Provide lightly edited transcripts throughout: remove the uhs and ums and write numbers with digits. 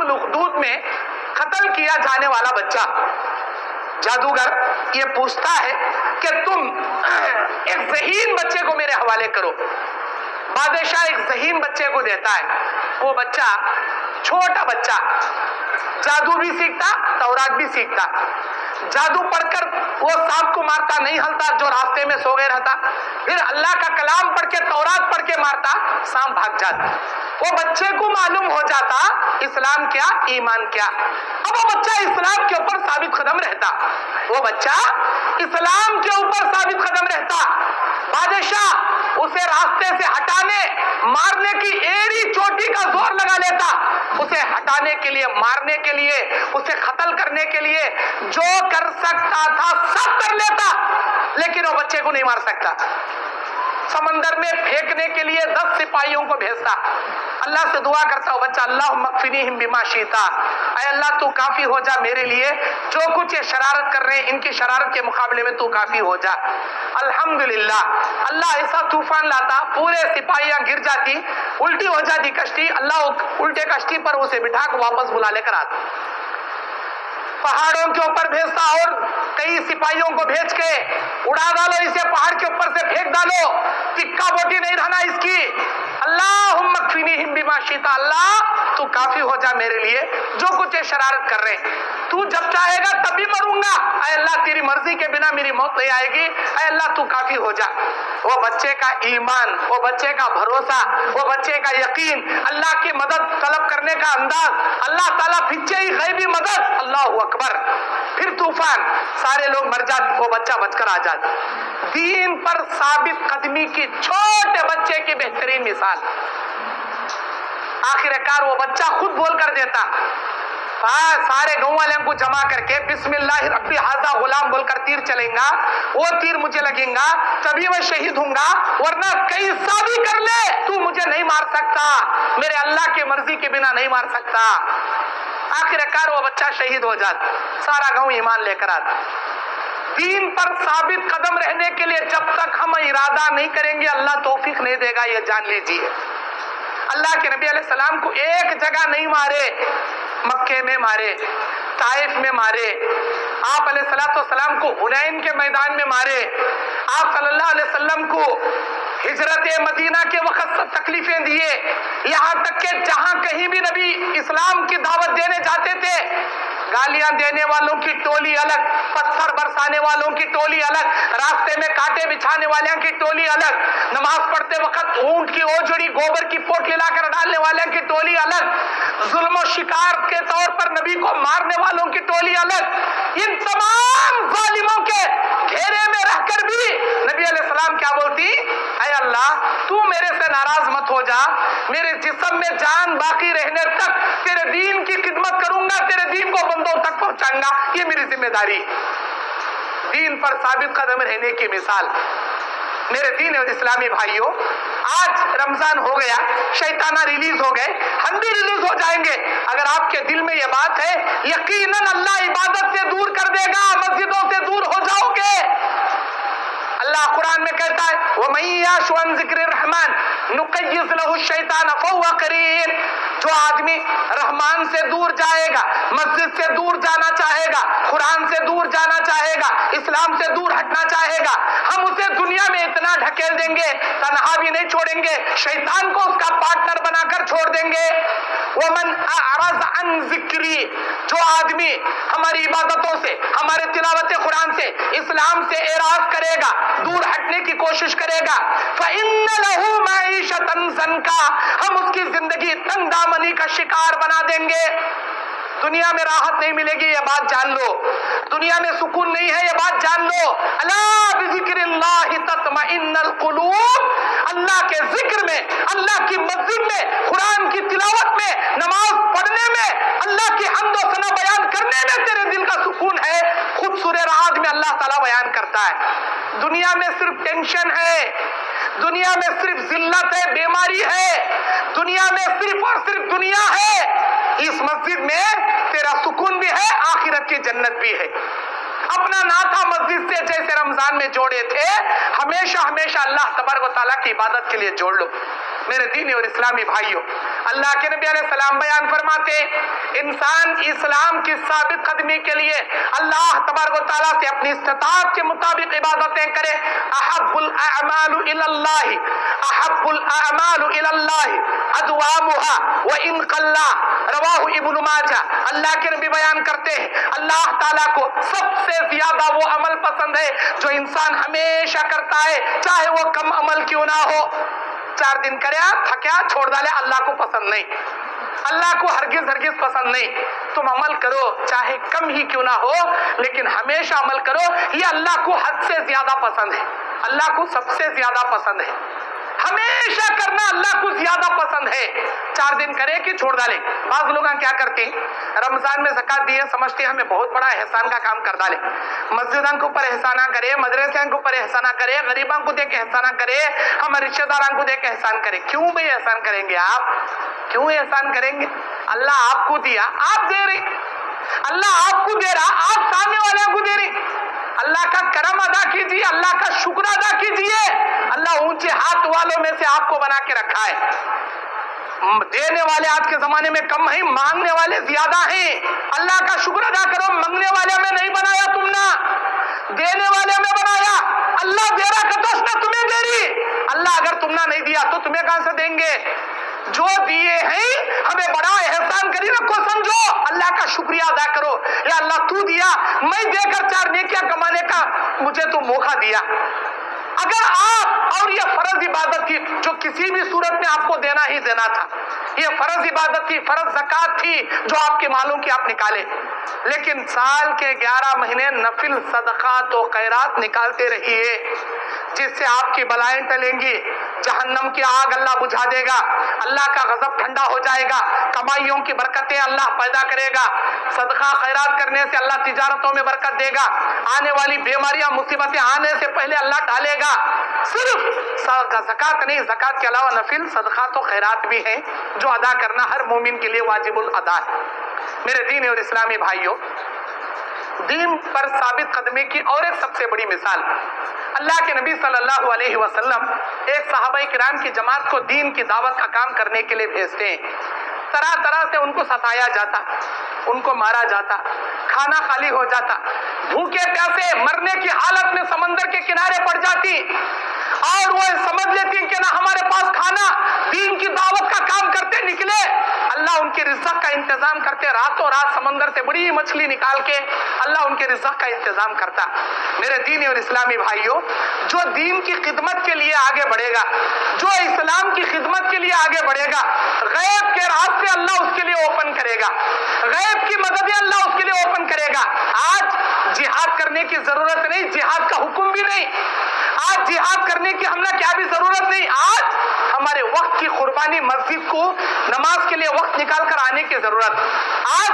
الخدود میں قتل کیا جانے والا بچہ، جادوگر یہ پوچھتا ہے کہ تم ایک ذہین بچے کو میرے حوالے کرو. بادشاہ ایک ذہین بچے کو دیتا ہے. وہ بچہ چھوٹا بچہ جادو بھی سیکھتا، تورات بھی سیکھتا. جادو پڑھ کر وہ سانپ کو مارتا، نہیں ہلتا جو راستے میں سو گئے رہتا. پھر اللہ کا کلام پڑھ کے، تورات پڑھ کے مارتا، سانپ بھاگ جاتا. وہ بچے کو معلوم ہو جاتا اسلام کیا، ایمان کیا. اب وہ بچہ اسلام کے اوپر ثابت قدم رہتا. وہ بچہ اسلام کے اوپر ثابت قدم رہتا. بادشاہ اسے راستے سے ہٹانے، مارنے کی ایڑی چوٹی کا زور لگا لیتا. اسے ہٹانے کے لیے، مارنے کے لیے، اسے قتل کرنے کے لیے جو کر سکتا تھا سب کر لیتا، لیکن وہ بچے کو نہیں مار سکتا. سمندر میں پھینکنے کے لیے 10 سپاہیوں کو بھیجتا. اللہ سے دعا کرتا ہو بچہ، اللہم اکفنیہم بما شئتا، اے اللہ تو کافی ہو جا میرے لیے، جو کچھ یہ شرارت کر رہے ہیں ان کی شرارت کے مقابلے میں تو کافی ہو جا. الحمدللہ اللہ ایسا طوفان لاتا، پورے سپاہیاں گر جاتی، الٹی ہو جاتی کشتی. اللہ الٹے کشتی پر اسے بٹھا کے واپس بلا لے کر آتا. پہاڑوں کے اوپر بھیجتا اور کئی سپاہیوں کو بھیج کے اڑا ڈالو، اسے پہاڑ کے اوپر سے پھینک ڈالو، ٹکا بوٹی نہیں رہنا اس کی. اللہم اکفنیہم بما شئتا، اللہ تو کافی ہو جا میرے لیے، جو کچھ یہ شرارت کر رہے ہیں تو جب چاہے گا تبھی مروں گا. اے اللہ تیری مرضی کے بنا میری موت نہیں آئے گی، اے اللہ تو کافی ہو جا. وہ بچے کا ایمان، وہ بچے کا بھروسہ، وہ بچے کا یقین، اللہ کی مدد طلب کرنے کا انداز، اللہ تعالیٰ پیچھے ہی غیبی مدد، اللہ اکبر. پھر طوفان، سارے لوگ مر جاتے، وہ بچہ بچ کر آ جاتا. دین پر ثابت قدمی کی چھوٹے بچے کی بہترین مثال. آخر کار وہ بچہ خود بول کر دیتا، سارے گاؤں والوں کو جمع کر کے بسم اللہ ربی ھذا غلام بول کر تیر چلیں گا، وہ تیر مجھے لگیں گا تبھی میں شہید ہوں گا، ورنہ کیسا بھی کر لے تو مجھے نہیں مار سکتا، میرے اللہ کی مرضی کے بنا نہیں مار سکتا. آخر کار وہ بچہ شہید ہو جاتا، سارا گاؤں ایمان لے کر آتا. دین پر ثابت قدم رہنے کے لیے جب تک ہم ارادہ نہیں کریں گے اللہ توفیق نہیں دے گا، یہ جان لیجیے. اللہ کے نبی علیہ السلام کو ایک جگہ نہیں مارے، مکے میں مارے، طائف میں مارے، آپ علیہ السلام کو حنین کے میدان میں مارے، آپ صلی اللہ علیہ وسلم کو ہجرت مدینہ کے وقت تکلیفیں دیے، یہاں تک کہ جہاں کہیں بھی نبی اسلام کی دعوت دینے جاتے تھے، گالیاں دینے والوں کی ٹولی الگ، پتھر برسانے والوں کی ٹولی الگ، راستے میں کانٹے بچھانے والوں کی ٹولی الگ، نماز پڑھتے وقت اونٹ کی اوجڑی گوبر کی پوٹلی لا کر ڈالنے والوں کی ٹولی الگ، ظلم و شکار کے طور پر نبی کو مارنے والوں کی ٹولی الگ. ان تمام ظالموں کے گھیرے میں رہ کر بھی نبی علیہ السلام کیا بولتی، اے اللہ تو میرے سے ناراض مت ہو جا، میرے جسم میں جان باقی رہنے تک تیرے دین کی خدمت کروں گا، تیرے دین کو بندوں تک پہنچاؤں گا، یہ میری ذمہ داری. دین پر ثابت قدم رہنے کی مثال. میرے دین اور اسلامی بھائیوں، آج رمضان ہو گیا، شیطانہ ریلیز ہو گئے، ہم بھی ریلیز ہو جائیں گے. اگر آپ کے دل میں یہ بات ہے، یقیناً اللہ عبادت سے دور کر دے گا، مسجدوں سے دور ہو جاؤ گے. اللہ قرآن میں کہتا ہے وَمَن يَعْشُ عَن ذِكْرِ الرَّحْمَنِ نُقَيِّضْ لَهُ الشَّيْطَانَ فَهُوَ قَرِينٌ. جو آدمی رحمان سے دور جائے گا، مسجد سے دور جانا چاہے گا، قرآن سے دور جانا چاہے گا، اسلام سے دور ہٹنا چاہے گا، ہم اسے دنیا میں اتنا ڈھکیل دیں گے، تنہا بھی نہیں چھوڑیں گے، شیطان کو اس کا پارٹنر بنا کر چھوڑ دیں گے. وَمَنْ أَعْرَضَ عَنْ ذِكْرِي، جو آدمی ہماری عبادتوں سے، ہمارے تلاوت قرآن سے، اسلام سے اعراض کرے گا، دور ہٹنے کی کوشش کرے گا، فَإِنَّ لَهُ مَعِيشَةً ضَنْكًا، ہم اس کی زندگی تنگ دامنی کا شکار بنا دیں گے. دنیا میں راحت نہیں ملے گی، یہ بات جان لو. دنیا میں سکون نہیں ہے، یہ بات جان لو. الا بذکر اللہ تطمئن القلوب، اللہ کے ذکر میں، اللہ کی مسجد میں، قرآن کی تلاوت میں، نماز پڑھنے میں، اللہ کی حمد و ثنا بیان کرنے میں تیرے دل کا سکون ہے. خود سورہ رعد میں اللہ تعالیٰ بیان کرتا ہے دنیا میں صرف ٹینشن ہے، دنیا میں صرف ذلت ہے، بیماری ہے، دنیا میں صرف اور صرف دنیا ہے. اس مسجد میں تیرا سکون بھی ہے، آخرت کی جنت بھی ہے. اپنا ناتا مسجد سے جیسے رمضان میں جوڑے تھے، ہمیشہ ہمیشہ اللہ تبارک و تعالیٰ کی عبادت کے لیے جوڑ لو. میرے دینی اور اسلامی بھائیوں، اللہ کے نبی علیہ السلام بیان فرماتے ہیں انسان اسلام کی ثابت قدمی کے لیے اللہ تبارک و تعالیٰ سے اپنی استطاعت کے مطابق عبادتیں کرے۔ احب الاعمال الی اللہ ادوامها وان قل، رواہ ابن ماجہ۔ اللہ کے نبی بیان کرتے ہیں اللہ تعالیٰ کو سب سے زیادہ وہ عمل پسند ہے جو انسان ہمیشہ کرتا ہے، چاہے وہ کم عمل کیوں نہ ہو۔ 4 دن کریا تھکیا چھوڑ ڈالے، اللہ کو پسند نہیں، اللہ کو ہرگز پسند نہیں۔ تم عمل کرو چاہے کم ہی کیوں نہ ہو، لیکن ہمیشہ عمل کرو، یہ اللہ کو حد سے زیادہ پسند ہے، اللہ کو سب سے زیادہ پسند ہے۔ ہمیشہ کرنا اللہ کو زیادہ پسند ہے۔ 4 دن کرے کہ چھوڑ ڈالے۔ بعض لوگ کیا کرتے ہیں، رمضان میں زکات دیے سمجھتے ہیں ہمیں بہت بڑا احسان کا کام کر ڈالے، مسجدوں کے اوپر احسانہ کرے، مدرسے کے اوپر احسانہ کرے، غریبوں کو دے کے احسانہ کرے، ہمارے رشتہ داروں کو دے کے احسان کرے۔ کیوں بھئی احسان کریں گے آپ؟ کیوں احسان کریں گے؟ اللہ آپ کو دیا، آپ دے رہے، اللہ آپ کو دے رہا، آپ سامنے والے کو دے رہے۔ اللہ کا کرم ادا کیجیے، اللہ کا شکر ادا کیجیے۔ اللہ اونچے ہاتھ والوں میں سے آپ کو بنا کے رکھا ہے۔ دینے والے آج کے زمانے میں کم ہیں، مانگنے والے زیادہ ہیں۔ اللہ کا شکر ادا کرو، مانگنے والے میں نہیں بنایا تم نے، دینے والے میں بنایا۔ اللہ دے رہا کہ تو اس نے تمہیں دے رہی، اللہ اگر تم نے نہیں دیا تو تمہیں کہاں سے دیں گے؟ جو دیے ہیں ہمیں بڑا احسان کری رکھو، سمجھو اللہ کا شکریہ ادا کرو، یا اللہ تو دیا، میں دے کر 4 نیکیاں کمانے کا مجھے تو موقع دیا۔ اگر آپ، اور یہ فرض عبادت تھی جو کسی بھی صورت میں آپ کو دینا ہی دینا تھا، یہ فرض عبادت تھی، فرض زکات تھی جو آپ کے مالوں کی آپ نکالے، لیکن سال کے 11 مہینے نفل صدقات و خیرات نکالتے رہیے، جس سے آپ کی بلائیں ٹلیں گی، جہنم کی آگ اللہ بجھا دے گا، اللہ کا غضب ٹھنڈا ہو جائے گا، کمائیوں کی برکتیں اللہ پیدا کرے گا، صدقہ خیرات کرنے سے اللہ تجارتوں میں برکت دے گا، آنے والی بیماریاں مصیبتیں آنے سے پہلے اللہ ٹالے گا۔ صرف زکات نہیں، زکات کے علاوہ نفل صدقات و خیرات بھی ہیں جو ادا کرنا ہر مومن کے لیے واجب الادا ہے۔ میرے دین اور اسلامی بھائیوں، دین پر ثابت قدمی کی اور ایک سب سے بڑی مثال، اللہ کے نبی صلی اللہ علیہ وسلم ایک صحابہ کرام کی جماعت کو دین کی دعوت کا کام کرنے کے لیے بھیجتے ہیں۔ طرح طرح سے ان کو ستایا جاتا، ان کو مارا جاتا، کھانا خالی ہو جاتا، بھوکے پیاسے مرنے کی حالت میں سمندر کے کنارے پڑ جاتی، اور وہ سمجھ لیتی کہ نہ ہمارے پاس کھانا، دین کی دعوت کا کام کرتے نکلے، اللہ ان کے رزق کا انتظام کرتے، راتوں رات سمندر سے بڑی مچھلی نکال کے اللہ ان کے رزق کا انتظام کرتا۔ میرے دینی اور اسلامی بھائیوں، جو دین کی خدمت کے لیے آگے بڑھے گا، جو اسلام کی خدمت کے لیے آگے بڑھے گا، غیب کے راستے اللہ اس کے لیے اوپن کرے گا، غیب کی مدد اللہ اس کے لیے اوپن کرے گا۔ آج جہاد کرنے کی ضرورت نہیں، جہاد کا حکم بھی نہیں، آج جہاد کرنے کی ہم نے کیا بھی ضرورت نہیں، آج ہمارے وقت کی قربانی، مسجد کو نماز کے لیے وقت نکال کر آنے کی ضرورت، آج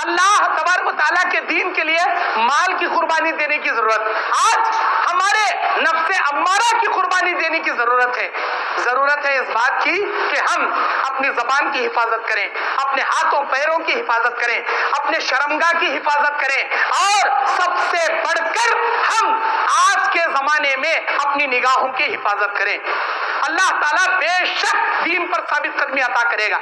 اللہ تبارک و تعالیٰ کے دین کے لیے مال کی قربانی دینے کی ضرورت، آج ہمارے نفس امارہ کی قربانی دینے کی ضرورت ہے۔ ضرورت ہے اس بات کی کہ ہم اپنی زبان کی حفاظت کریں، اپنے ہاتھوں پیروں کی حفاظت کریں، اپنے شرمگاہ کی حفاظت کریں، اور سب سے بڑھ کر ہم آج کے زمانے میں اپنی نگاہوں کی حفاظت کریں۔ اللہ تعالیٰ بے شک دین پر ثابت قدمی عطا کرے گا۔